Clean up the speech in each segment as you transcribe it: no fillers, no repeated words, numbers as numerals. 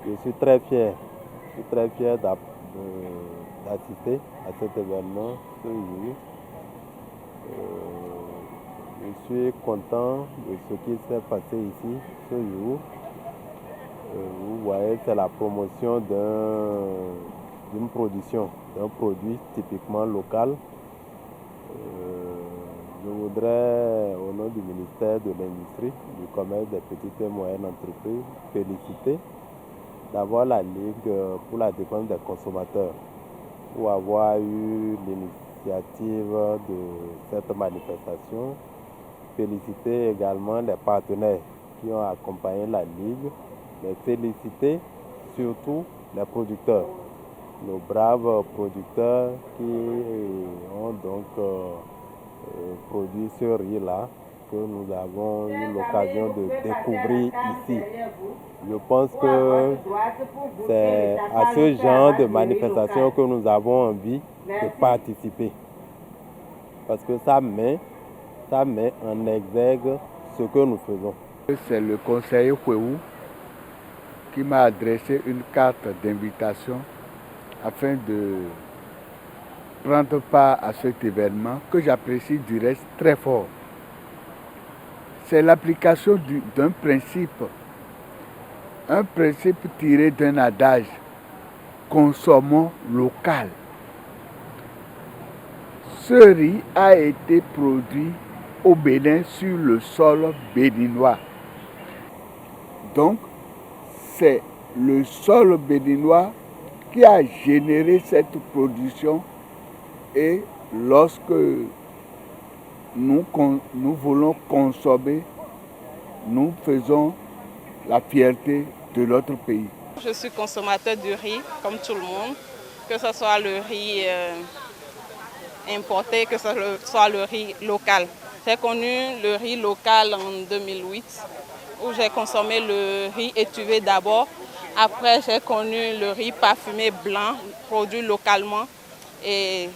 Je suis très fier. Je suis très fier d'assister à cet événement ce jour. Je suis content de ce qui s'est passé ici ce jour. Vous voyez, c'est la promotion d'une production, d'un produit typiquement local. Je voudrais, au nom du ministère de l'Industrie, du Commerce, des petites et moyennes entreprises, féliciter d'abord la Ligue pour la défense des consommateurs, pour avoir eu l'initiative de cette manifestation. Féliciter également les partenaires qui ont accompagné la Ligue, mais féliciter surtout les producteurs, nos braves producteurs qui ont donc produit ce riz-là que nous avons eu l'occasion de découvrir ici. Je pense que c'est à ce genre de manifestation que nous avons envie de participer. Parce que ça met en exergue ce que nous faisons. C'est le conseiller Kouéou qui m'a adressé une carte d'invitation afin de prendre part à cet événement que j'apprécie du reste très fort. C'est l'application d'un principe, un principe tiré d'un adage, consommons local. Ce riz a été produit au Bénin sur le sol béninois. Donc, c'est le sol béninois qui a généré cette production et lorsque nous voulons consommer, nous faisons la fierté de notre pays. Je suis consommateur de riz, comme tout le monde, que ce soit le riz importé, que ce soit le riz local. J'ai connu le riz local en 2008, où j'ai consommé le riz étuvé d'abord. Après, j'ai connu le riz parfumé blanc, produit localement. Et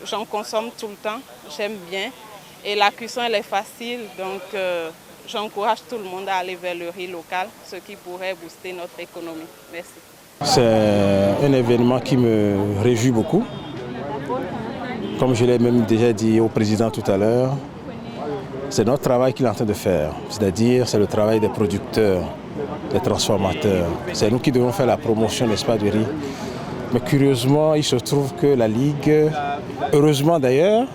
j'en consomme tout le temps, j'aime bien. Et la cuisson, elle est facile, donc j'encourage tout le monde à aller vers le riz local, ce qui pourrait booster notre économie. Merci. C'est un événement qui me réjouit beaucoup. Comme je l'ai même déjà dit au président tout à l'heure, c'est notre travail qu'il est en train de faire. C'est-à-dire, c'est le travail des producteurs, des transformateurs. C'est nous qui devons faire la promotion, n'est-ce pas, du riz. Mais curieusement, il se trouve que la Ligue, heureusement d'ailleurs,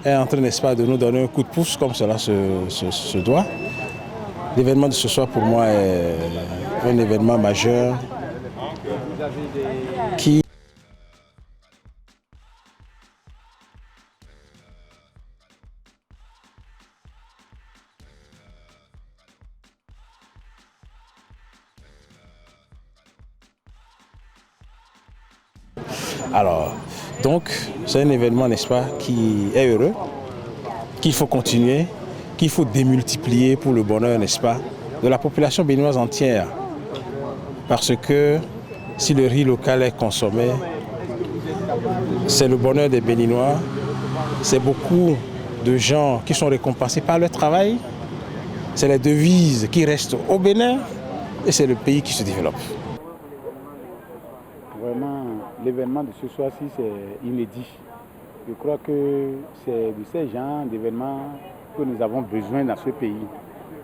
est en train, n'est-ce pas, de nous donner un coup de pouce comme cela se doit. L'événement de ce soir, pour moi, est un événement majeur qui... Alors, donc, c'est un événement, n'est-ce pas, qui est heureux, qu'il faut continuer, qu'il faut démultiplier pour le bonheur, n'est-ce pas, de la population béninoise entière. Parce que si le riz local est consommé, c'est le bonheur des Béninois, c'est beaucoup de gens qui sont récompensés par leur travail, c'est les devises qui restent au Bénin et c'est le pays qui se développe. Vraiment, l'événement de ce soir-ci, c'est inédit. Je crois que c'est de ces genres d'événements que nous avons besoin dans ce pays.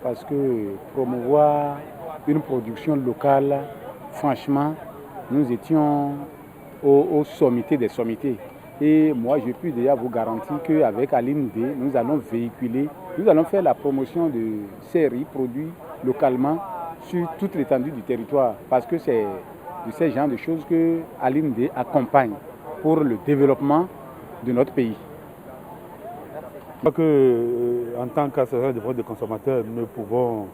Parce que promouvoir une production locale, franchement, nous étions au sommité des sommités. Et moi, je peux déjà vous garantir qu'avec Aline D, nous allons véhiculer, nous allons faire la promotion de ces riz produits localement sur toute l'étendue du territoire. Parce que c'est de ces genres de choses que Aline D accompagne pour le développement de notre pays. Je crois qu'en tant qu'association de vote des consommateurs, nous ne pouvons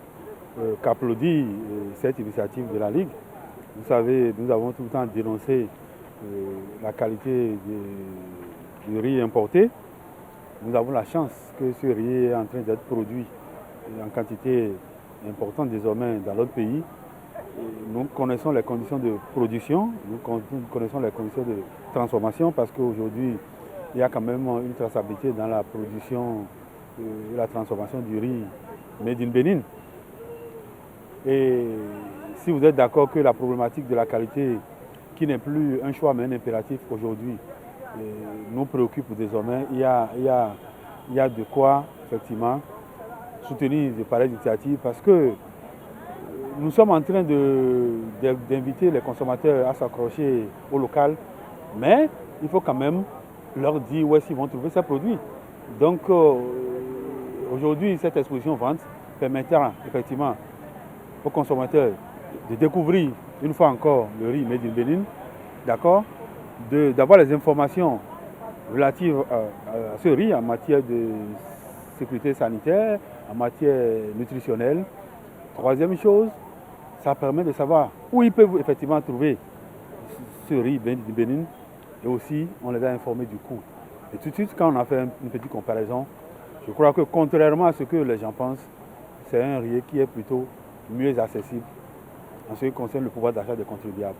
qu'applaudir cette initiative de la Ligue. Vous savez, nous avons tout le temps dénoncé la qualité du riz importé. Nous avons la chance que ce riz est en train d'être produit en quantité importante désormais dans notre pays. Nous connaissons les conditions de production, nous connaissons les conditions de transformation parce qu'aujourd'hui, il y a quand même une traçabilité dans la production et la transformation du riz made in Bénin. Et si vous êtes d'accord que la problématique de la qualité, qui n'est plus un choix mais un impératif aujourd'hui, nous préoccupe désormais, il y a de quoi effectivement soutenir de pareilles initiatives parce que nous sommes en train d'inviter les consommateurs à s'accrocher au local, mais il faut quand même leur dire où est-ce qu'ils vont trouver ces produits. Donc aujourd'hui, cette exposition vente permettra effectivement aux consommateurs de découvrir une fois encore le riz Made in Bénin, d'accord, d'avoir les informations relatives à ce riz en matière de sécurité sanitaire, en matière nutritionnelle. Troisième chose, ça permet de savoir où ils peuvent effectivement trouver ce riz Made in Bénin et aussi on les a informés du coût. Et tout de suite, quand on a fait une petite comparaison, je crois que contrairement à ce que les gens pensent, c'est un riz qui est plutôt mieux accessible en ce qui concerne le pouvoir d'achat des contribuables.